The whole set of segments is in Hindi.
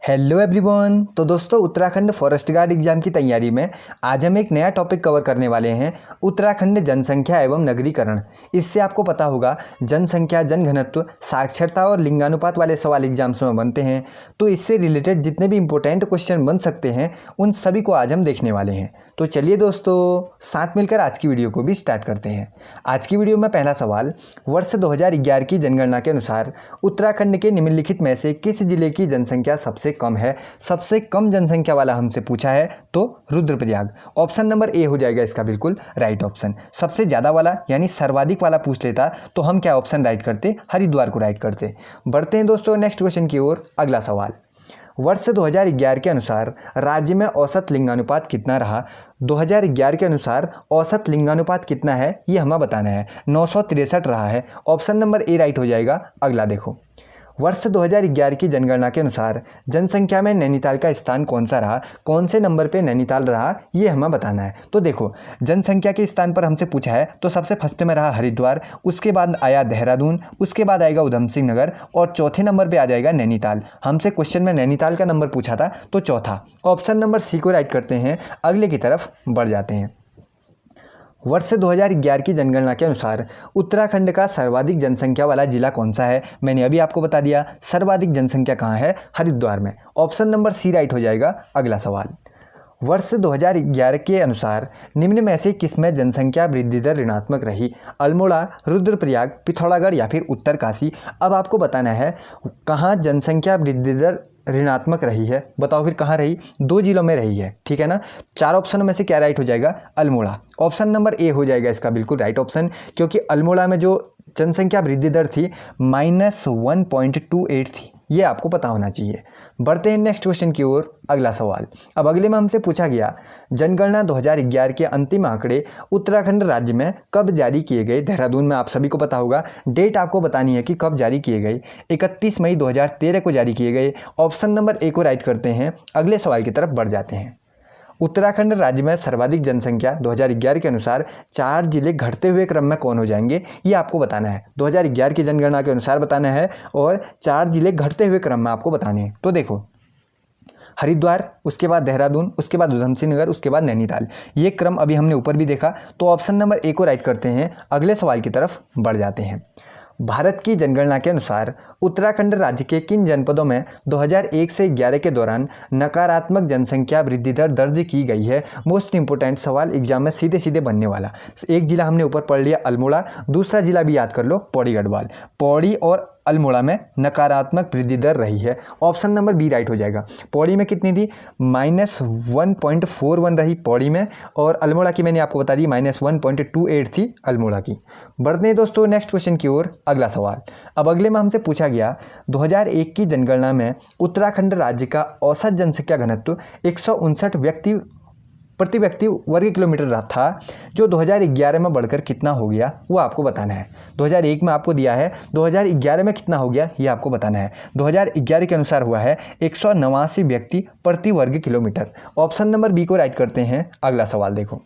Hello everyone. तो दोस्तों, उत्तराखंड फॉरेस्ट गार्ड एग्जाम की तैयारी में आज हम एक नया टॉपिक कवर करने वाले हैं, उत्तराखंड जनसंख्या एवं नगरीकरण। इससे आपको पता होगा जनसंख्या, जनघनत्व, साक्षरता और लिंगानुपात वाले सवाल एग्जाम्स में बनते हैं। तो इससे रिलेटेड जितने भी इंपॉर्टेंट क्वेश्चन बन सकते हैं उन सभी को आज हम देखने वाले हैं। तो चलिए दोस्तों, साथ मिलकर आज की वीडियो को भी स्टार्ट करते हैं। आज की वीडियो में पहला सवाल, वर्ष 2011 की जनगणना के अनुसार उत्तराखंड के निम्नलिखित में से किस जिले की जनसंख्या सबसे कम है? सबसे कम जनसंख्या वाला हमसे पूछा है तो रुद्रप्रयाग। ऑप्शन नंबर ए हो जाएगा इसका बिल्कुल राइट ऑप्शन। सबसे ज़्यादा वाला यानी सर्वाधिक वाला पूछ लेता तो हम क्या ऑप्शन राइट करते? हरिद्वार को राइट करते। बढ़ते हैं दोस्तों नेक्स्ट क्वेश्चन की ओर। अगला सवाल, वर्ष 2011 के अनुसार राज्य में औसत लिंगानुपात कितना रहा? 2011 के अनुसार औसत लिंगानुपात कितना है ये हमें बताना है। 963 रहा है। ऑप्शन नंबर ए राइट हो जाएगा। अगला देखो, वर्ष 2011 की जनगणना के अनुसार जनसंख्या में नैनीताल का स्थान कौन सा रहा? कौन से नंबर पे नैनीताल रहा ये हमें बताना है। तो देखो, जनसंख्या के स्थान पर हमसे पूछा है तो सबसे फर्स्ट में रहा हरिद्वार, उसके बाद आया देहरादून, उसके बाद आएगा उधम सिंह नगर और चौथे नंबर पे आ जाएगा नैनीताल। हमसे क्वेश्चन में नैनीताल का नंबर पूछा था तो चौथा। ऑप्शन नंबर सी को राइट करते हैं। अगले की तरफ बढ़ जाते हैं। वर्ष 2011 की जनगणना के अनुसार उत्तराखंड का सर्वाधिक जनसंख्या वाला जिला कौन सा है? मैंने अभी आपको बता दिया, सर्वाधिक जनसंख्या कहाँ है? हरिद्वार में। ऑप्शन नंबर सी राइट हो जाएगा। अगला सवाल, वर्ष 2011 के अनुसार निम्न में से किसमें जनसंख्या वृद्धि दर ऋणात्मक रही? अल्मोड़ा, रुद्रप्रयाग, पिथौरागढ़ या फिर उत्तरकाशी। अब आपको बताना है कहाँ जनसंख्या वृद्धि दर ऋणात्मक रही है। बताओ फिर कहाँ रही? 2 जिलों में रही है, ठीक है ना। 4 ऑप्शनों में से क्या राइट हो जाएगा? अल्मोड़ा। ऑप्शन नंबर ए हो जाएगा इसका बिल्कुल राइट ऑप्शन, क्योंकि अल्मोड़ा में जो जनसंख्या वृद्धि दर थी -1.28 थी। ये आपको पता होना चाहिए। बढ़ते हैं नेक्स्ट क्वेश्चन की ओर। अगला सवाल, अब अगले में हमसे पूछा गया जनगणना 2011 के अंतिम आंकड़े उत्तराखंड राज्य में कब जारी किए गए? देहरादून में आप सभी को पता होगा। डेट आपको बतानी है कि कब जारी किए गए। 31 मई 2013 को जारी किए गए। ऑप्शन नंबर ए को राइट करते हैं। अगले सवाल की तरफ बढ़ जाते हैं। उत्तराखंड राज्य में सर्वाधिक जनसंख्या 2011 के अनुसार 4 जिले घटते हुए क्रम में कौन हो जाएंगे? ये आपको बताना है। 2011 की जनगणना के अनुसार बताना है और 4 जिले घटते हुए क्रम में आपको बताने हैं। तो देखो, हरिद्वार, उसके बाद देहरादून, उसके बाद उधम सिंह नगर, उसके बाद नैनीताल। ये क्रम अभी हमने ऊपर भी देखा। तो ऑप्शन नंबर ए को राइट करते हैं। अगले सवाल की तरफ बढ़ जाते हैं। भारत की जनगणना के अनुसार उत्तराखंड राज्य के किन जनपदों में 2001 से 11 के दौरान नकारात्मक जनसंख्या वृद्धि दर दर्ज की गई है? मोस्ट इंपोर्टेंट सवाल एग्जाम में सीधे सीधे बनने वाला। एक जिला हमने ऊपर पढ़ लिया अल्मोड़ा, दूसरा जिला भी याद कर लो पौड़ी गढ़वाल। पौड़ी और अल्मोड़ा में नकारात्मक वृद्धि दर रही है। ऑप्शन नंबर बी राइट हो जाएगा। पौड़ी में कितनी थी? -1.41 रही पौड़ी में, और अल्मोड़ा की मैंने आपको बता दी -1.28 थी अल्मोड़ा की। बढ़ते हैं दोस्तों नेक्स्ट क्वेश्चन की ओर। अगला सवाल, अब अगले में हमसे पूछा गया 2001 की जनगणना में उत्तराखंड राज्य का औसत जनसंख्या घनत्व 159 प्रति व्यक्ति वर्ग किलोमीटर रहा था, जो 2011 में बढ़कर कितना हो गया वो आपको बताना है। 2001 में आपको दिया है, 2011 में कितना हो गया ये आपको बताना है। 2011 के अनुसार हुआ है 189 व्यक्ति प्रति वर्ग किलोमीटर। ऑप्शन नंबर बी को राइट करते हैं। अगला सवाल देखो,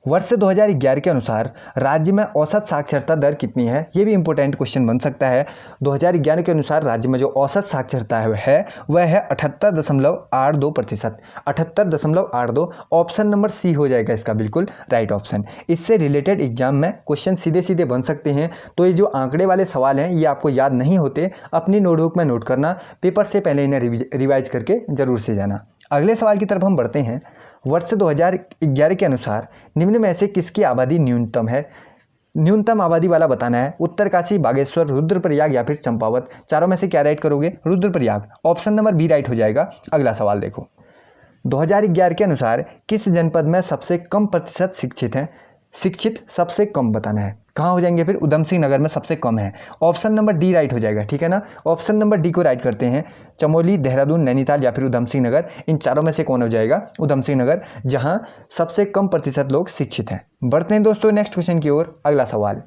वर्ष 2011 के अनुसार राज्य में औसत साक्षरता दर कितनी है? ये भी इंपॉर्टेंट क्वेश्चन बन सकता है। 2011 के अनुसार राज्य में जो औसत साक्षरता है वह है 78.82%। 78.82। ऑप्शन नंबर सी हो जाएगा इसका बिल्कुल राइट ऑप्शन। इससे रिलेटेड एग्जाम में क्वेश्चन सीधे सीधे बन सकते हैं। तो ये जो आंकड़े वाले सवाल हैं ये आपको याद नहीं होते, अपनी नोटबुक में नोट करना, पेपर से पहले इन्हें रिवाइज करके जरूर से जाना। अगले सवाल की तरफ हम बढ़ते हैं। वर्ष 2011 के अनुसार निम्न में से किसकी आबादी न्यूनतम है? न्यूनतम आबादी वाला बताना है। उत्तरकाशी, बागेश्वर, रुद्रप्रयाग या फिर चंपावत। चारों में से क्या राइट करोगे? Rudraprayag. Option number B right हो जाएगा। अगला सवाल देखो, 2011 के अनुसार किस जनपद में सबसे कम प्रतिशत शिक्षित हैं? शिक्षित सबसे कम बताना है। कहाँ हो जाएंगे फिर? उधम सिंह नगर में सबसे कम है। ऑप्शन नंबर डी राइट हो जाएगा, ठीक है ना। ऑप्शन नंबर डी को राइट करते हैं। चमोली, देहरादून, नैनीताल या फिर उधम सिंह नगर, इन चारों में से कौन हो जाएगा? उधम सिंह नगर, जहाँ सबसे कम प्रतिशत लोग शिक्षित हैं। बढ़ते हैं दोस्तों नेक्स्ट क्वेश्चन की ओर। अगला सवाल,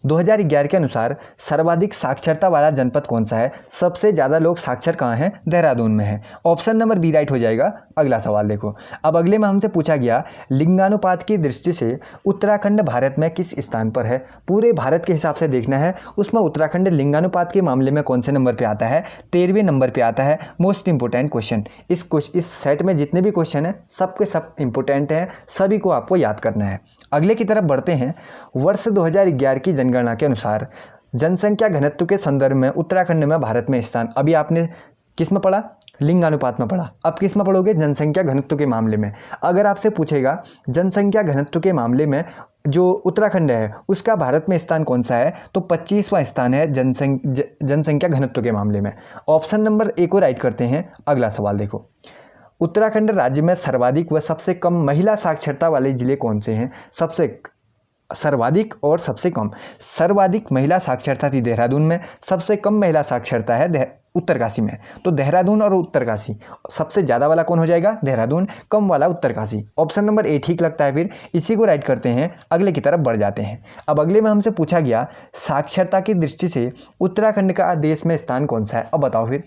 2011 के अनुसार सर्वाधिक साक्षरता वाला जनपद कौन सा है? सबसे ज़्यादा लोग साक्षर कहाँ हैं? देहरादून में है। ऑप्शन नंबर बी राइट हो जाएगा। अगला सवाल देखो। अब अगले में हमसे पूछा गया लिंगानुपात की दृष्टि से उत्तराखंड भारत में किस स्थान पर है? पूरे भारत के हिसाब से देखना है, उसमें उत्तराखंड लिंगानुपात के मामले में कौन से नंबर पर आता है? 13वें नंबर पर आता है। Most important question. इस सेट में जितने भी क्वेश्चन हैं सबके सब इंपोर्टेंट हैं, सभी को आपको याद करना है। अगले की तरफ बढ़ते हैं। वर्ष 2011 की जनगणना के अनुसार जनसंख्या घनत्व के संदर्भ में उत्तराखंड में भारत में स्थान, अभी आपने किस में पढ़ा? लिंगानुपात में पढ़ा। अब किस में पढ़ोगे? जनसंख्या घनत्व के मामले में। अगर आपसे पूछेगा जनसंख्या घनत्व के मामले में जो उत्तराखंड है उसका भारत में स्थान कौन सा है, तो 25वां स्थान है जनसंख्या घनत्व के मामले में। ऑप्शन नंबर ए को राइट करते हैं। अगला सवाल देखो। उत्तराखंड राज्य में सर्वाधिक व सबसे कम महिला साक्षरता वाले जिले कौन से हैं? सर्वाधिक और सबसे कम। सर्वाधिक महिला साक्षरता थी देहरादून में, सबसे कम महिला साक्षरता है उत्तरकाशी में। तो देहरादून और उत्तरकाशी, सबसे ज़्यादा वाला कौन हो जाएगा? देहरादून, कम वाला उत्तरकाशी। ऑप्शन नंबर ए ठीक लगता है, फिर इसी को राइट करते हैं। अगले की तरफ बढ़ जाते हैं। अब अगले में हमसे पूछा गया साक्षरता की दृष्टि से उत्तराखंड का देश में स्थान कौन सा है? अब बताओ फिर,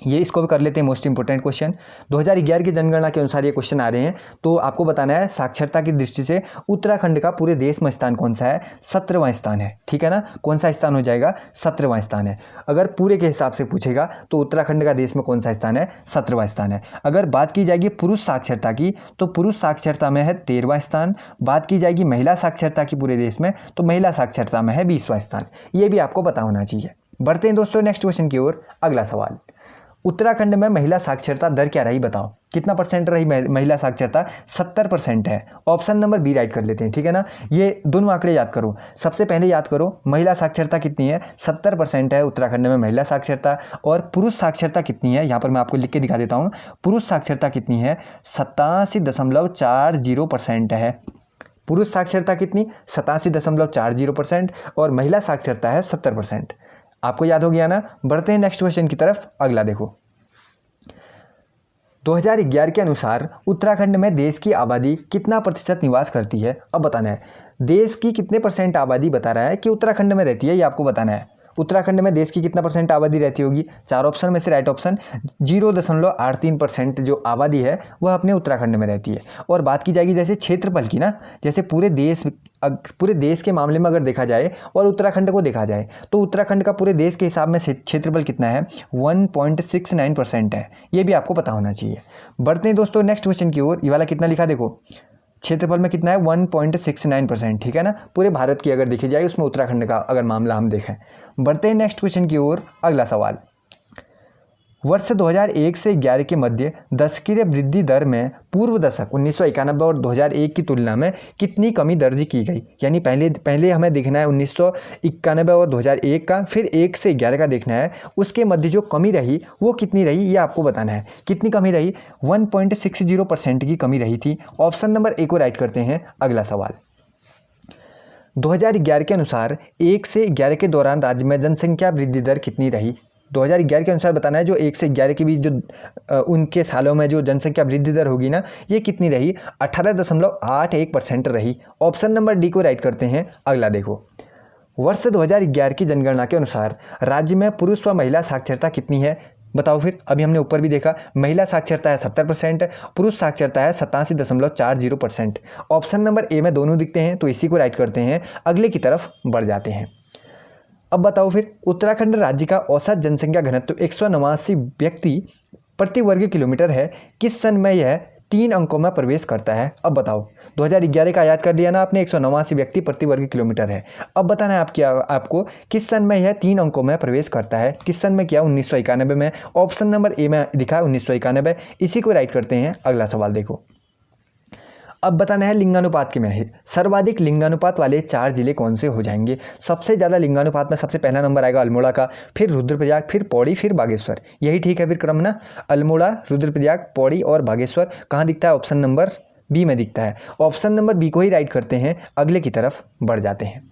ये इसको भी कर लेते हैं मोस्ट इंपोर्टेंट क्वेश्चन। 2011 की जनगणना के अनुसार ये क्वेश्चन आ रहे हैं, तो आपको बताना है साक्षरता की दृष्टि से उत्तराखंड का पूरे देश में स्थान कौन सा है? 17वां स्थान है। ठीक है ना? कौन सा स्थान हो जाएगा? 17वां स्थान है। अगर पूरे के हिसाब से पूछेगा तो उत्तराखंड का देश में कौन सा स्थान है? 17वां स्थान है। अगर बात की जाएगी पुरुष साक्षरता की, तो पुरुष साक्षरता में है 13वां स्थान। बात की जाएगी महिला साक्षरता की पूरे देश में, तो महिला साक्षरता में है 20वां स्थान। ये भी आपको पता होना चाहिए। बढ़ते हैं दोस्तों नेक्स्ट क्वेश्चन की ओर। अगला सवाल, उत्तराखंड में महिला साक्षरता दर क्या रही? बताओ कितना परसेंट रही महिला साक्षरता? 70% है। ऑप्शन नंबर बी राइट कर लेते हैं। ठीक है ना? ये दोनों आंकड़े याद करो। सबसे पहले याद करो महिला साक्षरता कितनी है? 70% है उत्तराखंड में महिला साक्षरता। और पुरुष साक्षरता कितनी है? यहाँ पर मैं आपको लिख के दिखा देता हूँ। पुरुष साक्षरता कितनी है? 87.40% है। पुरुष साक्षरता कितनी? 87.40%। और महिला साक्षरता है 70%। आपको याद हो गया ना? बढ़ते हैं नेक्स्ट क्वेश्चन की तरफ। अगला देखो। 2011 के अनुसार उत्तराखंड में देश की आबादी कितना प्रतिशत निवास करती है? अब बताना है देश की कितने परसेंट आबादी बता रहा है कि उत्तराखंड में रहती है, ये आपको बताना है। उत्तराखंड में देश की कितना परसेंट आबादी रहती होगी? 4 ऑप्शन में से राइट ऑप्शन 0.83% जो आबादी है वह अपने उत्तराखंड में रहती है। और बात की जाएगी जैसे क्षेत्रफल की ना, जैसे पूरे देश के मामले में अगर देखा जाए और उत्तराखंड को देखा जाए, तो उत्तराखंड का पूरे देश के हिसाब में क्षेत्रफल कितना है? 1.69% है। ये भी आपको पता होना चाहिए। बढ़ते हैं दोस्तों नेक्स्ट क्वेश्चन की ओर। ये वाला कितना लिखा देखो, क्षेत्रफल में कितना है? 1.69%। ठीक है ना? पूरे भारत की अगर देखी जाए उसमें उत्तराखंड का अगर मामला हम देखें। बढ़ते हैं नेक्स्ट क्वेश्चन की ओर। अगला सवाल, वर्ष 2001 से 11 के मध्य दशकीय वृद्धि दर में पूर्व दशक 1991 और 2001 की तुलना में कितनी कमी दर्ज की गई? यानी पहले हमें देखना है 1991 और 2001 का, फिर 1 से 11 का देखना है। उसके मध्य जो कमी रही वो कितनी रही, ये आपको बताना है। कितनी कमी रही? 1.60% की कमी रही थी। ऑप्शन नंबर ए को राइट करते हैं। अगला सवाल, 2011 के अनुसार 1 से 11 के दौरान राज्य में जनसंख्या वृद्धि दर कितनी रही? 2011 के अनुसार बताना है जो 1 से 11 के बीच जो उनके सालों में जो जनसंख्या वृद्धि दर होगी ना, ये कितनी रही? 18.81% रही। ऑप्शन नंबर डी को राइट करते हैं। अगला देखो, वर्ष 2011 की जनगणना के अनुसार राज्य में पुरुष व महिला साक्षरता कितनी है? बताओ फिर। अभी हमने ऊपर भी देखा महिला साक्षरता है 70%, पुरुष साक्षरता है 87.40%। ऑप्शन नंबर ए में दोनों दिखते हैं, तो इसी को राइट करते हैं। अगले की तरफ बढ़ जाते हैं। अब बताओ फिर, उत्तराखंड राज्य का औसत जनसंख्या घनत्व 189 व्यक्ति प्रति वर्ग किलोमीटर है। किस सन में यह 3 अंकों में प्रवेश करता है? अब बताओ, 2011 का याद कर लिया ना आपने, 189 व्यक्ति प्रति वर्ग किलोमीटर है। अब बताना है आपको किस सन में यह 3 अंकों में प्रवेश करता है। किस सन में किया? 1991 में। ऑप्शन नंबर ए में दिखा है 1991। इसी को राइट करते हैं। अगला सवाल देखो। अब बताना है लिंगानुपात के में सर्वाधिक लिंगानुपात वाले 4 जिले कौन से हो जाएंगे? सबसे ज़्यादा लिंगानुपात में सबसे पहला नंबर आएगा अल्मोड़ा का, फिर रुद्रप्रयाग, फिर पौड़ी, फिर बागेश्वर। यही ठीक है फिर क्रम ना? अल्मोड़ा, रुद्रप्रयाग, पौड़ी और बागेश्वर कहाँ दिखता है? ऑप्शन नंबर बी में दिखता है। ऑप्शन नंबर बी को ही राइट करते हैं। अगले की तरफ बढ़ जाते हैं।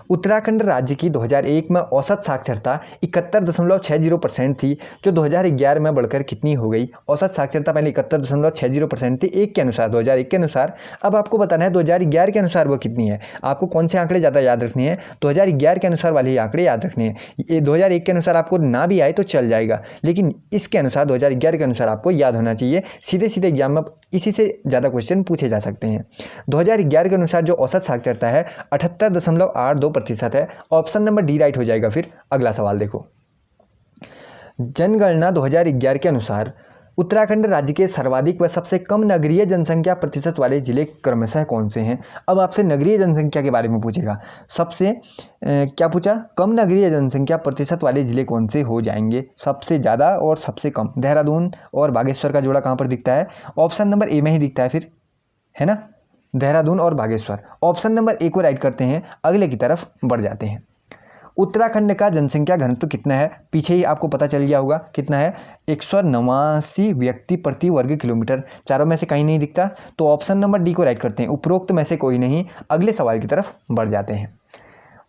उत्तराखंड राज्य की 2001 में औसत साक्षरता 71.60% थी, जो 2011 में बढ़कर कितनी हो गई? औसत साक्षरता पहले 71.60% थी 1 के अनुसार, 2001 के अनुसार। अब आपको बताना है 2011 के अनुसार वो कितनी है। आपको कौन से आंकड़े ज़्यादा याद रखने हैं? 2011 के अनुसार वाले ही आंकड़े याद रखने हैं। ये 2001 के अनुसार आपको ना भी आए तो चल जाएगा, लेकिन इसके अनुसार 2011 के अनुसार आपको याद होना चाहिए। सीधे सीधे एग्जाम में इसी से ज़्यादा क्वेश्चन पूछे जा सकते हैं। 2011 के अनुसार जो औसत साक्षरता है 78.82% है। ऑप्शन नंबर डी राइट हो जाएगा। फिर अगला सवाल देखो, जनगणना 2011 के अनुसार उत्तराखंड राज्य के सर्वाधिक व सबसे कम नगरीय जनसंख्या प्रतिशत वाले जिले क्रमशः कौन से हैं? अब आपसे नगरीय जनसंख्या के बारे में पूछेगा। सबसे क्या पूछा? कम नगरीय जनसंख्या प्रतिशत वाले जिले कौन से हो जाएंगे? सबसे ज़्यादा और सबसे कम। देहरादून और बागेश्वर का जोड़ा कहाँ पर दिखता है? ऑप्शन नंबर ए में ही दिखता है फिर, है ना, देहरादून और बागेश्वर। ऑप्शन नंबर ए को राइट करते हैं, अगले की तरफ बढ़ जाते हैं। उत्तराखंड का जनसंख्या घनत्व कितना है? पीछे ही आपको पता चल गया होगा कितना है, 189 व्यक्ति प्रति वर्ग किलोमीटर। चारों में से कहीं नहीं दिखता, तो ऑप्शन नंबर डी को राइट करते हैं, उपरोक्त में से कोई नहीं। अगले सवाल की तरफ बढ़ जाते हैं।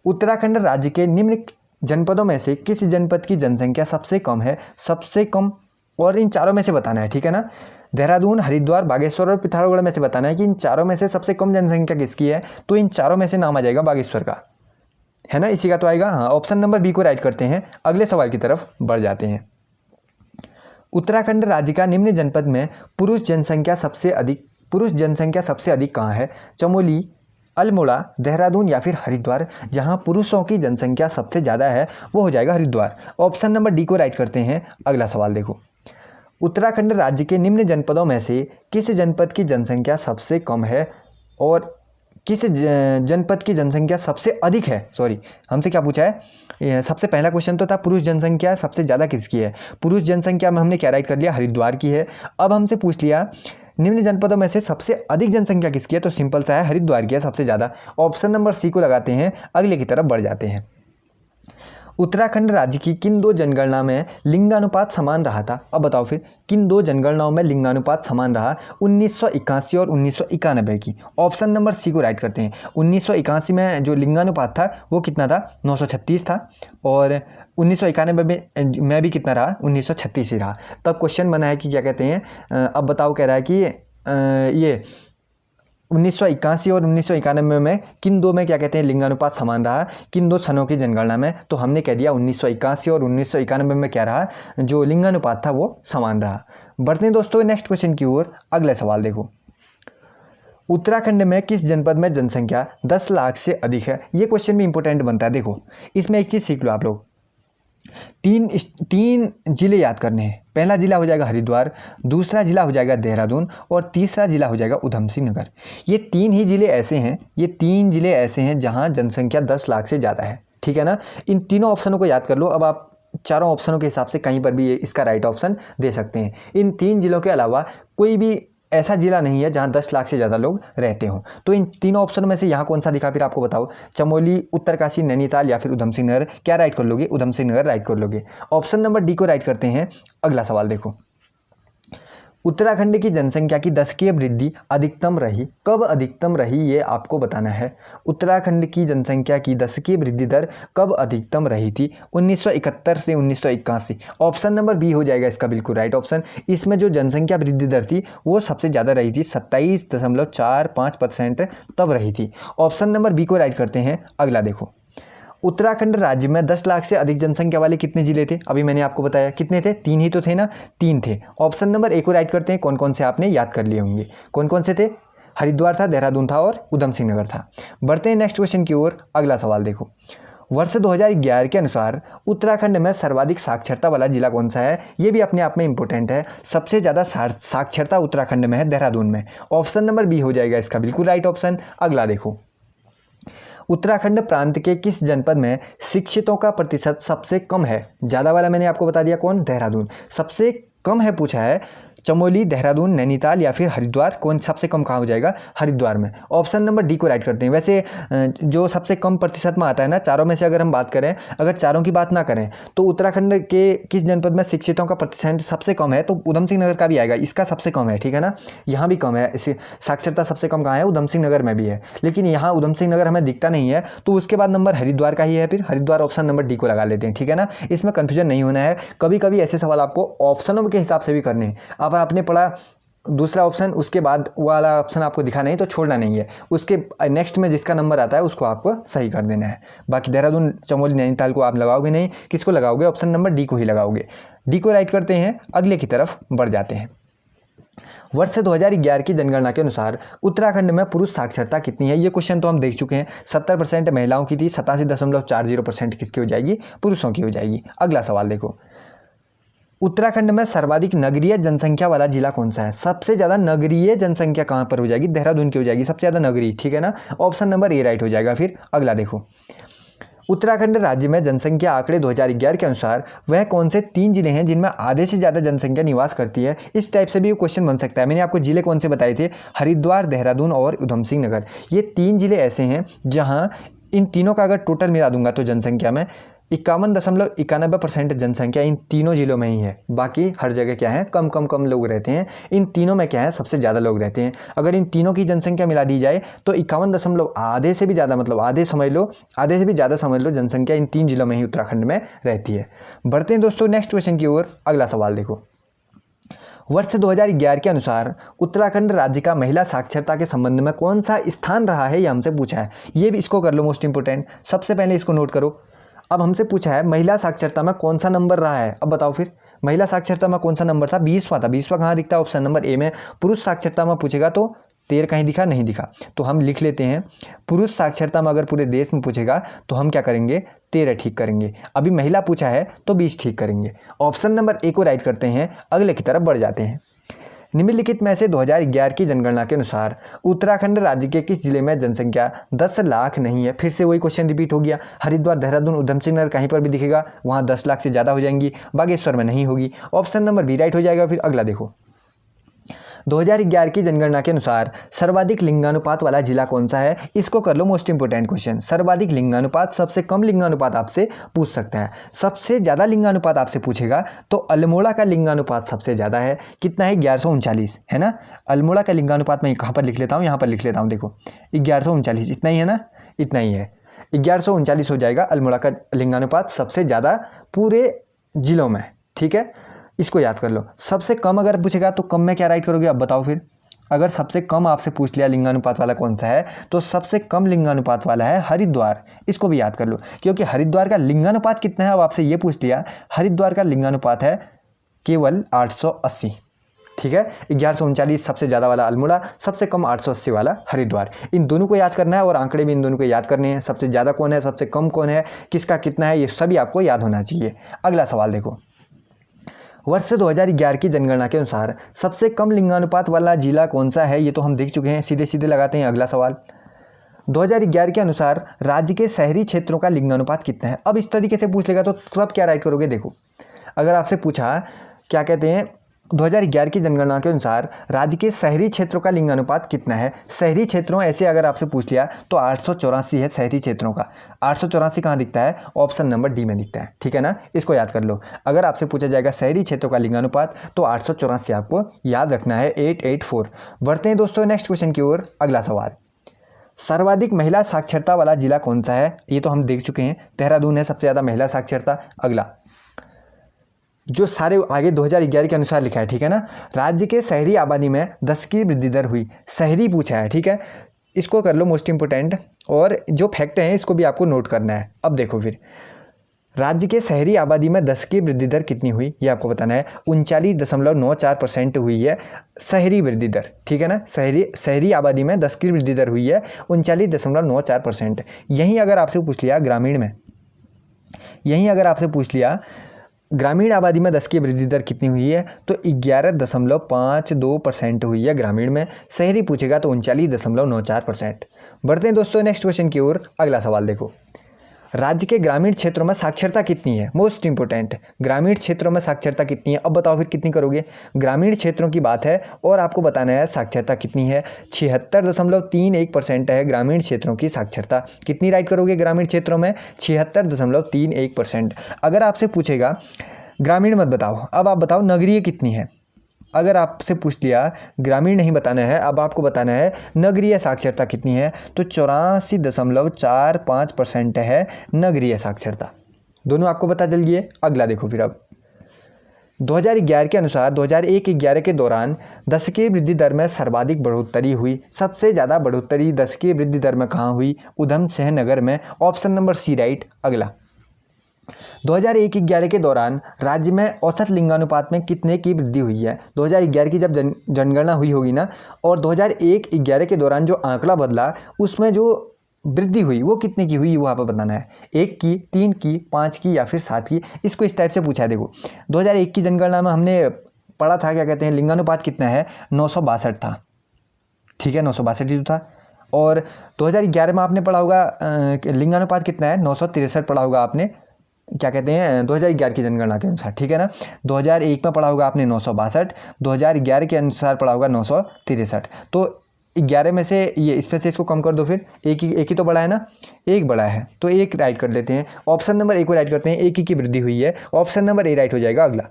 उत्तराखंड राज्य के निम्न जनपदों में से किस जनपद की जनसंख्या सबसे कम है? सबसे कम, और इन चारों में से बताना है, ठीक है ना। देहरादून, हरिद्वार, बागेश्वर और पिथौरागढ़ में से बताना है कि इन चारों में से सबसे कम जनसंख्या किसकी है। तो इन चारों में से नाम आ जाएगा बागेश्वर का, है ना, इसी का तो आएगा। हाँ, ऑप्शन नंबर बी को राइट करते हैं, अगले सवाल की तरफ बढ़ जाते हैं। उत्तराखंड राज्य का निम्न जनपद में पुरुष जनसंख्या सबसे अधिक कहाँ है? चमोली, अल्मोड़ा, देहरादून या फिर हरिद्वार। जहां पुरुषों की जनसंख्या सबसे ज़्यादा है वो हो जाएगा हरिद्वार। ऑप्शन नंबर डी को राइट करते हैं, अगला सवाल देखो। उत्तराखंड राज्य के निम्न जनपदों में से किस जनपद की जनसंख्या सबसे कम है और किस जनपद की जनसंख्या सबसे अधिक है? सॉरी, हमसे क्या पूछा है? सबसे पहला क्वेश्चन तो था पुरुष जनसंख्या सबसे ज़्यादा किसकी है। पुरुष जनसंख्या में हमने क्या राइट कर लिया? हरिद्वार की है। अब हमसे पूछ लिया निम्न जनपदों में से सबसे अधिक जनसंख्या किसकी है, तो सिंपल सा है, हरिद्वार की है सबसे ज़्यादा। ऑप्शन नंबर सी को लगाते हैं, अगले की तरफ बढ़ जाते हैं। उत्तराखंड राज्य की किन दो जनगणना में लिंगानुपात समान रहा था? अब बताओ फिर, किन दो जनगणनाओं में लिंगानुपात समान रहा? 1981 और 1991 की। ऑप्शन नंबर सी को राइट करते हैं। 1981 में जो लिंगानुपात था वो कितना था? 936 था, और 1991 में भी कितना रहा? 1936 ही रहा। तब क्वेश्चन बना है कि क्या कहते हैं, अब बताओ, कह रहा है कि ये 1981 और 1991 में किन दो में क्या कहते हैं लिंगानुपात समान रहा, किन दो सनों की जनगणना में? तो हमने कह दिया 1981 और 1991 में क्या रहा, जो लिंगानुपात था वो समान रहा। बढ़ते हैं दोस्तों नेक्स्ट क्वेश्चन की ओर। अगला सवाल देखो, उत्तराखंड में किस जनपद में जनसंख्या 10 लाख से अधिक है? ये क्वेश्चन भी इंपॉर्टेंट बनता है। देखो, इसमें एक चीज़ सीख लो आप लोग, तीन जिले याद करने हैं। पहला जिला हो जाएगा हरिद्वार, दूसरा जिला हो जाएगा देहरादून, और तीसरा जिला हो जाएगा उधम सिंह नगर। ये तीन जिले ऐसे हैं जहां जनसंख्या 10 लाख से ज़्यादा है, ठीक है ना। इन तीनों ऑप्शनों को याद कर लो। अब आप चारों ऑप्शनों के हिसाब से कहीं पर भी इसका राइट ऑप्शन दे सकते हैं। इन 3 जिलों के अलावा कोई भी ऐसा जिला नहीं है जहां 10 लाख से ज़्यादा लोग रहते हों। तो इन तीनों ऑप्शन में से यहाँ कौन सा दिखा, फिर आपको बताओ। चमोली, उत्तरकाशी, नैनीताल या फिर उधम सिंह नगर। क्या राइट कर लोगे? उधम सिंह नगर राइट कर लोगे। ऑप्शन नंबर डी को राइट करते हैं, अगला सवाल देखो। उत्तराखंड की जनसंख्या की दशकीय वृद्धि अधिकतम रही, कब अधिकतम रही ये आपको बताना है। उत्तराखंड की जनसंख्या की दशकीय वृद्धि दर कब अधिकतम रही थी? 1971 से 1981। ऑप्शन नंबर बी हो जाएगा इसका बिल्कुल राइट ऑप्शन। इसमें जो जनसंख्या वृद्धि दर थी वो सबसे ज़्यादा रही थी, 27.45% तब रही थी। ऑप्शन नंबर बी को राइट करते हैं, अगला देखो। उत्तराखंड राज्य में 10 लाख से अधिक जनसंख्या वाले कितने जिले थे? अभी मैंने आपको बताया कितने थे, 3 ही तो थे ना, 3 थे। ऑप्शन नंबर ए को राइट करते हैं। कौन कौन से आपने याद कर लिए होंगे, कौन कौन से थे? हरिद्वार था, देहरादून था और उधम सिंह नगर था। बढ़ते हैं नेक्स्ट क्वेश्चन की ओर। अगला सवाल देखो, वर्ष 2011 के अनुसार उत्तराखंड में सर्वाधिक साक्षरता वाला जिला कौन सा है? ये भी अपने आप में इंपॉर्टेंट है। सबसे ज़्यादा साक्षरता उत्तराखंड में है, देहरादून में। ऑप्शन नंबर बी हो जाएगा इसका बिल्कुल राइट ऑप्शन। अगला देखो, उत्तराखंड प्रांत के किस जनपद में शिक्षितों का प्रतिशत सबसे कम है? ज़्यादा वाला मैंने आपको बता दिया, कौन? देहरादून। सबसे कम है पूछा है, चमोली, देहरादून, नैनीताल या फिर हरिद्वार, कौन सबसे कम कहाँ हो जाएगा? हरिद्वार में। ऑप्शन नंबर डी को राइट करते हैं। वैसे जो सबसे कम प्रतिशत में आता है ना, चारों में से अगर हम बात करें, अगर चारों की बात ना करें तो उत्तराखंड के किस जनपद में शिक्षितों का प्रतिशत सबसे कम है? तो उधम सिंह नगर का भी आएगा, इसका सबसे कम है, ठीक है ना। यहाँ भी कम है, इसे साक्षरता सबसे कम कहाँ है? उधम सिंह नगर में भी है, लेकिन यहाँ उधम सिंह नगर हमें दिखता नहीं है, तो उसके बाद नंबर हरिद्वार का ही है। फिर हरिद्वार ऑप्शन नंबर डी को लगा लेते हैं, ठीक है ना। इसमें कन्फ्यूजन नहीं होना है। कभी कभी ऐसे सवाल आपको ऑप्शनों के हिसाब से भी करने हैं। अब आपने पढ़ा दूसरा ऑप्शन, उसके बाद वाला ऑप्शन आपको दिखा नहीं तो छोड़ना नहीं है, उसके नेक्स्ट में जिसका नंबर आता है उसको आपको सही कर देना है। बाकी देहरादून, चमोली, नैनीताल को आप लगाओगे नहीं, किसको लगाओगे? ऑप्शन नंबर डी को ही लगाओगे। डी को राइट करते हैं, अगले की तरफ बढ़ जाते हैं। वर्ष 2011 की जनगणना के अनुसार उत्तराखंड में पुरुष साक्षरता कितनी है? ये क्वेश्चन तो हम देख चुके हैं। 70% महिलाओं की थी, 87.40% किसकी हो जाएगी? पुरुषों की हो जाएगी। अगला सवाल देखो, उत्तराखंड में सर्वाधिक नगरीय जनसंख्या वाला जिला कौन सा है? सबसे ज़्यादा नगरीय जनसंख्या कहाँ पर हो जाएगी? देहरादून की हो जाएगी सबसे ज़्यादा नगरीय, ठीक है ना। ऑप्शन नंबर ए राइट हो जाएगा। फिर अगला देखो, उत्तराखंड राज्य में जनसंख्या आंकड़े 2011 के अनुसार वह कौन से 3 जिले हैं जिनमें आधे से ज़्यादा जनसंख्या निवास करती है? इस टाइप से भी क्वेश्चन बन सकता है। मैंने आपको जिले कौन से बताए थे? हरिद्वार, देहरादून और उधम सिंह नगर। ये 3 जिले ऐसे हैं जहाँ इन तीनों का अगर टोटल मिला दूंगा तो जनसंख्या में 51.91% जनसंख्या इन तीनों जिलों में ही है। बाकी हर जगह क्या है? कम कम कम लोग रहते हैं। इन तीनों में क्या है? सबसे ज़्यादा लोग रहते हैं। अगर इन तीनों की जनसंख्या मिला दी जाए तो 51 आधे से भी ज़्यादा, मतलब आधे समझ लो, आधे से भी ज़्यादा समझ लो, जनसंख्या इन 3 जिलों में ही उत्तराखंड में रहती है। बढ़ते हैं दोस्तों नेक्स्ट क्वेश्चन की ओर। अगला सवाल देखो, वर्ष 2011 के अनुसार उत्तराखंड राज्य का महिला साक्षरता के संबंध में कौन सा स्थान रहा है? ये हमसे पूछा है। ये भी इसको कर लो मोस्ट इंपोर्टेंट, सबसे पहले इसको नोट करो। अब हमसे पूछा है महिला साक्षरता में कौन सा नंबर रहा है। अब बताओ फिर महिला साक्षरता में कौन सा नंबर था? 20वां था। 20वां कहाँ दिखता है? ऑप्शन नंबर ए में। पुरुष साक्षरता में पूछेगा तो 13 कहीं दिखा? नहीं दिखा। तो हम लिख लेते हैं पुरुष साक्षरता में अगर पूरे देश में पूछेगा तो हम क्या करेंगे? 13 ठीक करेंगे। अभी महिला पूछा है तो 20 ठीक करेंगे। ऑप्शन नंबर ए को राइट करते हैं, अगले की तरफ बढ़ जाते हैं। निम्नलिखित में से 2011 की जनगणना के अनुसार उत्तराखंड राज्य के किस जिले में जनसंख्या 10 लाख नहीं है? फिर से वही क्वेश्चन रिपीट हो गया। हरिद्वार, देहरादून, उधम सिंह नगर कहीं पर भी दिखेगा, वहाँ 10 लाख से ज़्यादा हो जाएंगी। बागेश्वर में नहीं होगी। ऑप्शन नंबर बी राइट हो जाएगा। फिर अगला देखो, 2011 की जनगणना के अनुसार सर्वाधिक लिंगानुपात वाला जिला कौन सा है? इसको कर लो मोस्ट इंपोर्टेंट क्वेश्चन। सर्वाधिक लिंगानुपात, सबसे कम लिंगानुपात आपसे पूछ सकता है। सबसे ज़्यादा लिंगानुपात आपसे पूछेगा तो अल्मोड़ा का लिंगानुपात सबसे ज़्यादा है। कितना है? 1139 है ना। अल्मोड़ा का लिंगानुपात मैं कहाँ पर लिख लेता हूँ? यहाँ पर लिख लेता हूँ। देखो 1139, इतना ही है ना, इतना ही है। 1139 हो जाएगा अल्मोड़ा का लिंगानुपात सबसे ज़्यादा पूरे जिलों में, ठीक है। इसको याद कर लो। सबसे कम अगर पूछेगा तो कम में क्या राइट करोगे? अब बताओ फिर। अगर सबसे कम आपसे पूछ लिया लिंगानुपात वाला कौन सा है, तो सबसे कम लिंगानुपात वाला है हरिद्वार। इसको भी याद कर लो, क्योंकि हरिद्वार का लिंगानुपात कितना है अब आपसे ये पूछ लिया। हरिद्वार का लिंगानुपात है केवल 880, ठीक है। 1139 सबसे ज़्यादा वाला अल्मोड़ा, सबसे कम 880 वाला हरिद्वार। इन दोनों को याद करना है और आंकड़े भी इन दोनों को याद करने हैं। सबसे ज़्यादा कौन है, सबसे कम कौन है, किसका कितना है, ये सभी आपको याद होना चाहिए। अगला सवाल देखो, वर्ष 2011 की जनगणना के अनुसार सबसे कम लिंगानुपात वाला जिला कौन सा है? ये तो हम देख चुके हैं, सीधे सीधे लगाते हैं। अगला सवाल, 2011 के अनुसार राज्य के शहरी क्षेत्रों का लिंगानुपात कितना है? अब इस तरीके से पूछ लेगा तो तब क्या राइट करोगे? देखो अगर आपसे पूछा क्या कहते हैं 2011 की जनगणना के अनुसार राज्य के शहरी क्षेत्रों का लिंगानुपात कितना है? शहरी क्षेत्रों ऐसे अगर आपसे पूछ लिया तो 884 है शहरी क्षेत्रों का। 884 कहाँ दिखता है? ऑप्शन नंबर डी में दिखता है, ठीक है ना। इसको याद कर लो। अगर आपसे पूछा जाएगा शहरी क्षेत्रों का लिंगानुपात तो 884 आपको याद रखना है, 884। बढ़ते हैं दोस्तों नेक्स्ट क्वेश्चन की ओर। अगला सवाल, सर्वाधिक महिला साक्षरता वाला जिला कौन सा है? ये तो हम देख चुके हैं, देहरादून है सबसे ज़्यादा महिला साक्षरता। अगला जो सारे आगे 2011 के अनुसार लिखा है, ठीक है ना। राज्य के शहरी आबादी में 10 की वृद्धि दर हुई, शहरी पूछा है, ठीक है। इसको कर लो मोस्ट इंपोर्टेंट, और जो फैक्ट हैं इसको भी आपको नोट करना है। अब देखो फिर राज्य के शहरी आबादी में 10 की वृद्धि दर कितनी हुई ये आपको बताना है। 39.94% हुई है शहरी वृद्धि दर, ठीक है ना। शहरी आबादी में 10 की वृद्धि दर हुई है 39.94%। यहीं अगर आपसे पूछ लिया ग्रामीण में, यहीं अगर आपसे पूछ लिया ग्रामीण आबादी में 10 की वृद्धि दर कितनी हुई है तो 11.52% हुई है ग्रामीण में। शहरी पूछेगा तो 39.94%। बढ़ते हैं दोस्तों नेक्स्ट क्वेश्चन की ओर। अगला सवाल देखो, राज्य के ग्रामीण क्षेत्रों में साक्षरता कितनी है, मोस्ट इंपोर्टेंट, ग्रामीण क्षेत्रों में साक्षरता कितनी है। अब बताओ फिर कितनी करोगे, ग्रामीण क्षेत्रों की बात है और आपको बताना है साक्षरता कितनी है। 76.31% है ग्रामीण क्षेत्रों की साक्षरता। कितनी राइट करोगे ग्रामीण क्षेत्रों में, 76.31%। अगर आपसे पूछेगा ग्रामीण मत बताओ, अब आप बताओ नगरीय कितनी है। अगर आपसे पूछ लिया ग्रामीण नहीं बताना है, अब आपको बताना है नगरीय साक्षरता कितनी है, तो 84.45% है नगरीय साक्षरता। दोनों आपको पता चल गई। अगला देखो फिर अब 2011 के अनुसार 2001-11 के दौरान दशकीय वृद्धि दर में सर्वाधिक बढ़ोतरी हुई। सबसे ज़्यादा बढ़ोतरी दशकीय वृद्धि दर में कहाँ हुई, उधम सिंह नगर में। Option number C right. अगला 2001-11 के दौरान राज्य में औसत लिंगानुपात में कितने की वृद्धि हुई है। 2011 की जब जनगणना हुई होगी ना, और 2001-11 के दौरान जो आंकड़ा बदला उसमें जो वृद्धि हुई वो कितने की हुई, वो आप बताना है। 1 की, 3 की, 5 की या फिर 7 की। इसको इस टाइप से पूछा है। देखो 2001 की जनगणना में हमने पढ़ा था, क्या कहते हैं, लिंगानुपात कितना है, 962 था। ठीक है, 962 ही था। और 2011 में आपने पढ़ा होगा लिंगानुपात कितना है, 963 पढ़ा होगा आपने, क्या कहते हैं, 2011 की जनगणना के अनुसार। ठीक है ना। 2001 में पढ़ा होगा आपने 962, 2011 के अनुसार पढ़ा होगा 963। तो 11 में से ये इसमें से इसको कम कर दो, फिर एक ही तो बड़ा है ना, एक बड़ा है तो एक राइट कर लेते हैं। ऑप्शन नंबर ए को राइट करते हैं, एक ही की वृद्धि हुई है, ऑप्शन नंबर ए राइट हो जाएगा। अगला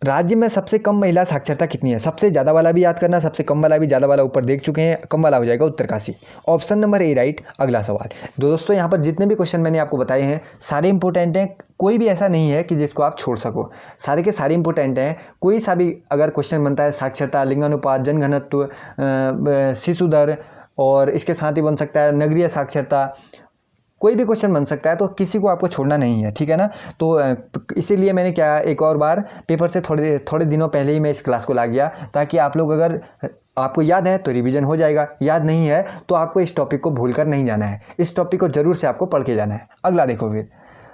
राज्य में सबसे कम महिला साक्षरता कितनी है। सबसे ज़्यादा वाला भी याद करना, सबसे कम वाला भी, ज़्यादा वाला ऊपर देख चुके हैं, कम वाला हो जाएगा Uttarkashi. Option number A right. अगला सवाल। दोस्तों यहाँ पर जितने भी क्वेश्चन मैंने आपको बताए हैं सारे इंपॉर्टेंट हैं, कोई भी ऐसा नहीं है कि जिसको आप छोड़ सको, सारे के सारे इंपॉर्टेंट हैं। कोई सा भी अगर क्वेश्चन बनता है, साक्षरता, लिंगानुपात, जनघनत्व, शिशु दर, और इसके साथ ही बन सकता है नगरीय साक्षरता, कोई भी क्वेश्चन बन सकता है, तो किसी को आपको छोड़ना नहीं है। ठीक है ना। तो इसीलिए मैंने क्या, एक और बार पेपर से थोड़े दिनों पहले ही मैं इस क्लास को ला गया, ताकि आप लोग, अगर आपको याद है तो रिवीजन हो जाएगा, याद नहीं है तो आपको इस टॉपिक को भूलकर नहीं जाना है, इस टॉपिक को जरूर से आपको पढ़ के जाना है। अगला देखो फिर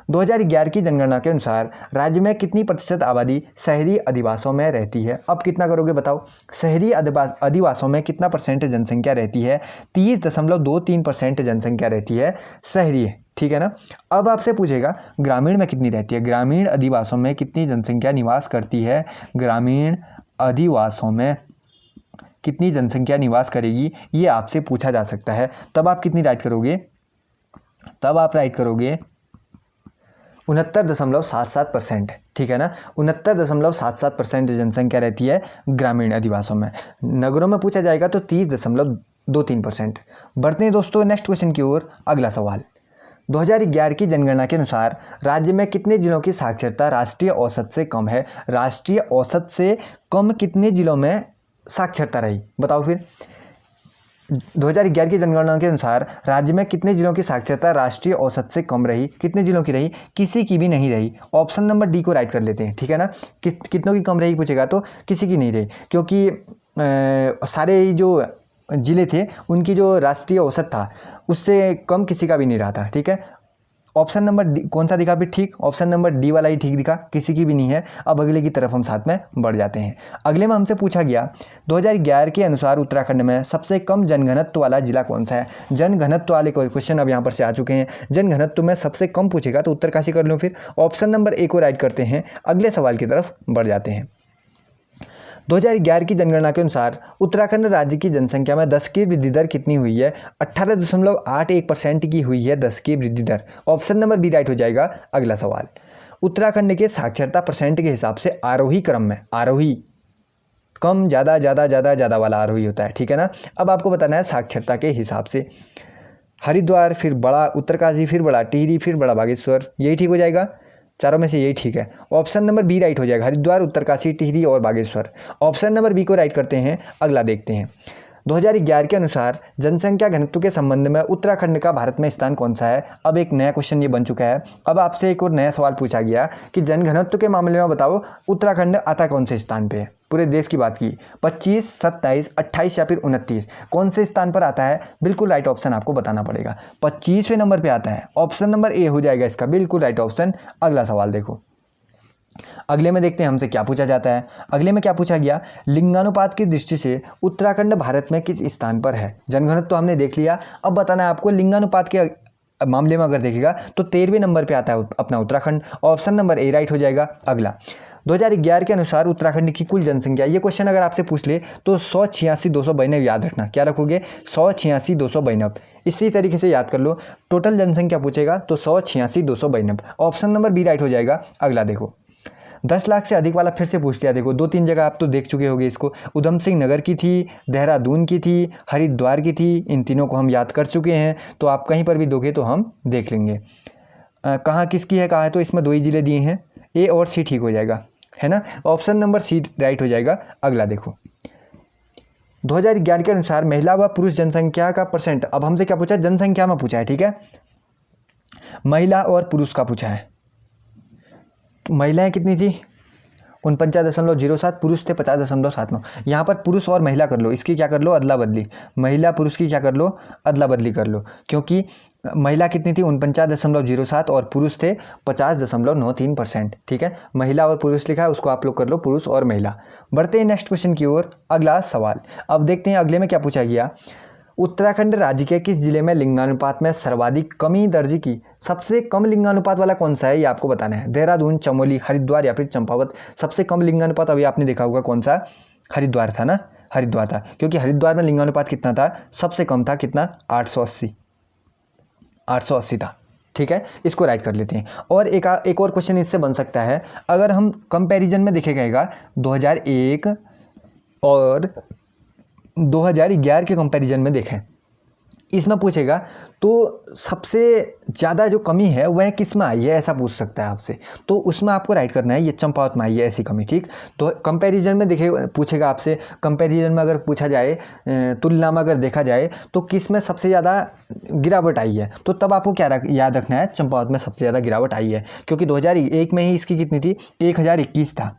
2011 की जनगणना के अनुसार राज्य में कितनी प्रतिशत आबादी शहरी अधिवासों में रहती है। अब कितना करोगे बताओ, शहरी अधिवासों में कितना परसेंट जनसंख्या रहती है। 30.23% जनसंख्या रहती है शहरी। ठीक है ना। अब आपसे पूछेगा ग्रामीण में कितनी रहती है, ग्रामीण अधिवासों में कितनी जनसंख्या निवास करती है, ग्रामीण अधिवासों में कितनी जनसंख्या निवास करेगी, ये आपसे पूछा जा सकता है। तब आप कितनी राइट करोगे, तब आप राइट करोगे 69.77%। ठीक है ना। 69.77% जनसंख्या रहती है ग्रामीण अधिवासों में। नगरों में पूछा जाएगा तो 30.23%। बढ़ते हैं दोस्तों नेक्स्ट क्वेश्चन की ओर। अगला सवाल 2011 की जनगणना के अनुसार राज्य में कितने जिलों की साक्षरता राष्ट्रीय औसत से कम है। राष्ट्रीय औसत से कम कितने जिलों में साक्षरता रही, बताओ फिर। 2011 की जनगणना के अनुसार राज्य में कितने जिलों की साक्षरता राष्ट्रीय औसत से कम रही। कितने जिलों की रही, किसी की भी नहीं रही। ऑप्शन नंबर डी को राइट कर लेते हैं। ठीक है ना। कितनों की कम रही पूछेगा तो किसी की नहीं रही, क्योंकि सारे जो जिले थे उनकी जो राष्ट्रीय औसत था उससे कम किसी का भी नहीं रहा था। ठीक है। ऑप्शन नंबर डी कौन सा दिखा फिर, ठीक, ऑप्शन नंबर डी वाला ही ठीक दिखा, किसी की भी नहीं है। अब अगले की तरफ हम साथ में बढ़ जाते हैं। अगले में हमसे पूछा गया 2011 के अनुसार उत्तराखंड में सबसे कम जनघनत्व वाला जिला कौन सा है। जनघनत्व वाले क्वेश्चन अब यहाँ पर से आ चुके हैं। जनघनत्व में सबसे कम पूछेगा तो उत्तरकाशी कर लो फिर। ऑप्शन नंबर ए को राइट करते हैं, अगले सवाल की तरफ बढ़ जाते हैं। 2011 की जनगणना के अनुसार उत्तराखंड राज्य की जनसंख्या में 10 की वृद्धि दर कितनी हुई है। 18.81% की हुई है 10 की वृद्धि दर। ऑप्शन नंबर बी राइट हो जाएगा। अगला सवाल, उत्तराखंड के साक्षरता परसेंट के हिसाब से आरोही क्रम में, आरोही कम ज़्यादा ज़्यादा ज़्यादा ज़्यादा वाला आरोही होता है। ठीक है ना। अब आपको बताना है साक्षरता के हिसाब से, हरिद्वार फिर बड़ा उत्तरकाशी फिर बड़ा टिहरी फिर बड़ा बागेश्वर, यही ठीक हो जाएगा। चारों में से यही ठीक है। ऑप्शन नंबर बी राइट हो जाएगा, हरिद्वार, उत्तरकाशी, टिहरी और बागेश्वर। ऑप्शन नंबर बी को राइट करते हैं। अगला देखते हैं। 2011 के अनुसार जनसंख्या घनत्व के संबंध में उत्तराखंड का भारत में स्थान कौन सा है। अब एक नया क्वेश्चन ये बन चुका है। अब आपसे एक और नया सवाल पूछा गया कि जनघनत्व के मामले में बताओ उत्तराखंड आता कौन से स्थान पे है। पूरे देश की बात की, 25, 27, 28 या फिर 29, कौन से स्थान पर आता है। बिल्कुल राइट ऑप्शन आपको बताना पड़ेगा। 25वें नंबर पे आता है, ऑप्शन नंबर ए हो जाएगा इसका बिल्कुल राइट ऑप्शन। अगला सवाल देखो, अगले में देखते हैं हमसे क्या पूछा जाता है। अगले में क्या पूछा गया, लिंगानुपात की दृष्टि से उत्तराखंड भारत में किस स्थान पर है। जनघनत्व तो हमने देख लिया, अब बताना है आपको लिंगानुपात के मामले में अगर देखिएगा तो 13वें नंबर पे आता है अपना Uttarakhand. Option number A right हो जाएगा। अगला 2011 के अनुसार उत्तराखंड की कुल जनसंख्या, ये क्वेश्चन अगर आपसे पूछ ले तो 186,292 याद रखना। क्या रखोगे? 186,292। इसी तरीके से याद कर लो, टोटल जनसंख्या पूछेगा तो 186,292। ऑप्शन नंबर बी राइट हो जाएगा। अगला देखो 10 लाख से अधिक वाला फिर से पूछ लिया। देखो 2-3 जगह आप तो देख चुके होंगे इसको। उधम सिंह नगर की थी, देहरादून की थी, हरिद्वार की थी। इन तीनों को हम याद कर चुके हैं, तो आप कहीं पर भी दोगे तो हम देख लेंगे। कहाँ किसकी है, कहाँ है, तो इसमें 2 ही जिले दिए हैं, ए और सी ठीक हो जाएगा, है ना। ऑप्शन नंबर सी राइट हो जाएगा। अगला देखो 2011 के अनुसार महिला व पुरुष जनसंख्या का परसेंट। अब हमसे क्या पूछा? जनसंख्या में पूछा है, ठीक है। महिला और पुरुष का पूछा है। तो महिलाएं कितनी थी? 49.07, पुरुष थे 50.79। यहाँ पर पुरुष और महिला कर लो, इसकी क्या कर लो? अदला बदली। महिला पुरुष की क्या कर लो? अदला बदली कर लो, क्योंकि महिला कितनी थी? 49.07 और पुरुष थे 50.93%, ठीक है। महिला और पुरुष लिखा है, उसको आप लोग कर लो पुरुष और महिला। बढ़ते हैं नेक्स्ट क्वेश्चन की ओर। अगला सवाल अब देखते हैं अगले में क्या पूछा गया। उत्तराखंड राज्य के किस जिले में लिंगानुपात में सर्वाधिक कमी दर्ज की? सबसे कम लिंगानुपात वाला कौन सा है, ये आपको बताना है। देहरादून, चमोली, हरिद्वार या फिर चंपावत। सबसे कम लिंगानुपात अभी आपने देखा होगा कौन सा? हरिद्वार था ना, हरिद्वार था, क्योंकि हरिद्वार में लिंगानुपात कितना था? सबसे कम था, कितना? 880 था, ठीक है। इसको राइट कर लेते हैं। और एक और क्वेश्चन इससे बन सकता है, अगर हम कंपैरिजन में देखेगा 2001 और 2011 के कंपैरिजन में देखें, इसमें पूछेगा तो सबसे ज़्यादा जो कमी है वह किस में आई है, ऐसा पूछ सकता है आपसे। तो उसमें आपको राइट करना है ये चंपावत में आई है ऐसी कमी, ठीक। तो कंपैरिजन में पूछेगा आपसे, कंपैरिजन में अगर पूछा जाए, तुलना में अगर देखा जाए तो किस में सबसे ज़्यादा गिरावट आई है, तो तब आपको क्या याद रखना है? चंपावत में सबसे ज़्यादा गिरावट आई है, क्योंकि 2001 में ही इसकी कितनी थी? 1021 था,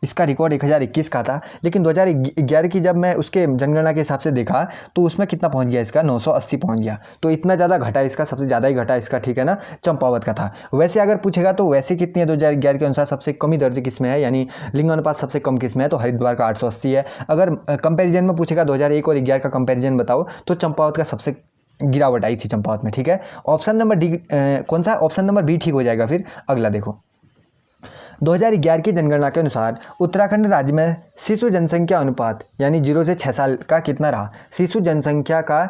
इसका रिकॉर्ड 1021 का था। लेकिन 2011 की जब मैं उसके जनगणना के हिसाब से देखा तो उसमें कितना पहुंच गया? इसका 980 पहुंच गया। तो इतना ज़्यादा घटा इसका, सबसे ज़्यादा ही घटा इसका, ठीक है ना। चंपावत का था। वैसे अगर पूछेगा तो वैसे कितनी है 2011 के अनुसार सबसे कमी दर्ज किस में है, यानी लिंगानुपात सबसे कम किस में है, तो हरिद्वार का 880 है। अगर कंपेरिजन में पूछेगा 2001 और 2011 का कंपेरिजन बताओ, तो चंपावत का सबसे गिरावट आई थी चंपावत में, ठीक है। ऑप्शन नंबर डी कौन सा? ऑप्शन नंबर बी ठीक हो जाएगा। फिर अगला देखो 2011 की जनगणना के अनुसार उत्तराखंड राज्य में शिशु जनसंख्या अनुपात, यानी 0 से 6 साल का कितना रहा? शिशु जनसंख्या का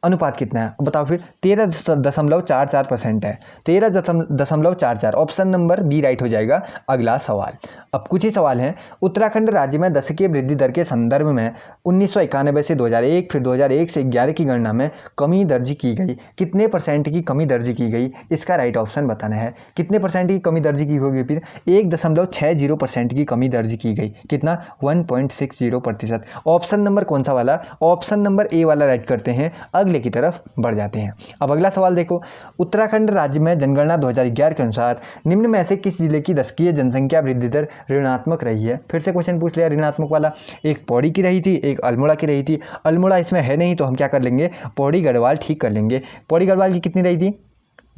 अनुपात कितना है बताओ? फिर 13.44% है, 13.44। ऑप्शन नंबर बी राइट हो जाएगा। अगला सवाल, अब कुछ ही सवाल हैं। उत्तराखंड राज्य में दशकीय वृद्धि दर के संदर्भ में 1991 से 2001, फिर 2001 से 11 की गणना में कमी दर्ज की गई। कितने परसेंट की कमी दर्ज की गई, इसका राइट ऑप्शन बताना है। कितने परसेंट की कमी दर्ज की होगी? फिर 1.60% की कमी दर्ज की गई। कितना? 1.60%। ऑप्शन नंबर कौन सा वाला? ऑप्शन नंबर ए वाला राइट करते हैं, अगले की तरफ बढ़ जाते हैं। अब अगला सवाल देखो, उत्तराखंड राज्य में जनगणना 2011 के अनुसार निम्न में से किस जिले की दशकीय जनसंख्या वृद्धि दर ऋणात्मक रही है? फिर से क्वेश्चन पूछ लिया ऋणात्मक वाला। एक पौड़ी की रही थी, एक अल्मोड़ा की रही थी। अल्मोड़ा इसमें है नहीं तो हम क्या कर लेंगे? पौड़ी गढ़वाल ठीक कर लेंगे। पौड़ी गढ़वाल की कितनी रही थी?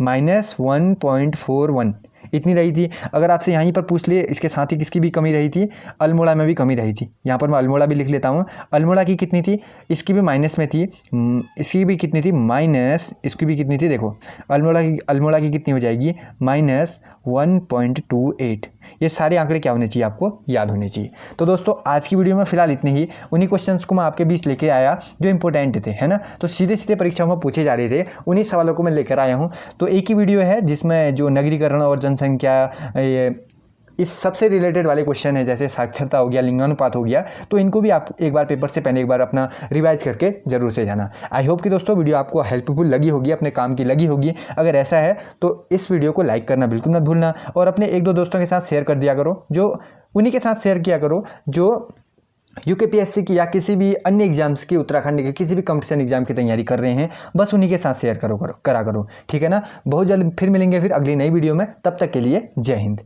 -1.41 इतनी रही थी। अगर आपसे यहीं पर पूछ लिए इसके साथ ही किसकी भी कमी रही थी? अल्मोड़ा में भी कमी रही थी। यहाँ पर मैं अल्मोड़ा भी लिख लेता हूँ। अल्मोड़ा की कितनी थी? इसकी भी माइनस में थी, इसकी भी कितनी थी? माइनस, इसकी भी कितनी थी? देखो अल्मोड़ा की कितनी हो जाएगी? -1.28। ये सारे आंकड़े क्या होने चाहिए? आपको याद होने चाहिए। तो दोस्तों आज की वीडियो में फिलहाल इतने ही। उन्हीं क्वेश्चंस को मैं आपके बीच लेके आया जो इंपॉर्टेंट थे, है ना। तो सीधे सीधे परीक्षाओं में पूछे जा रहे थे, उन्हीं सवालों को मैं लेकर आया हूँ। तो एक ही वीडियो है जिसमें जो नगरीकरण और जनसंख्या, ये इस सबसे रिलेटेड वाले क्वेश्चन है, जैसे साक्षरता हो गया, लिंगानुपात हो गया, तो इनको भी आप एक बार पेपर से पहले एक बार अपना रिवाइज करके जरूर से जाना। आई होप कि दोस्तों वीडियो आपको हेल्पफुल लगी होगी, अपने काम की लगी होगी। अगर ऐसा है तो इस वीडियो को लाइक करना बिल्कुल मत भूलना, और अपने 1-2 दोस्तों के साथ शेयर कर दिया करो, जो उन्हीं के साथ शेयर किया करो जो यूकेपीएससी की या किसी भी अन्य एग्जाम्स की, उत्तराखंड के किसी भी कंपटीशन एग्जाम की तैयारी कर रहे हैं, बस उन्हीं के साथ शेयर करा करो, ठीक है ना। बहुत जल्द फिर मिलेंगे फिर अगली नई वीडियो में, तब तक के लिए जय हिंद।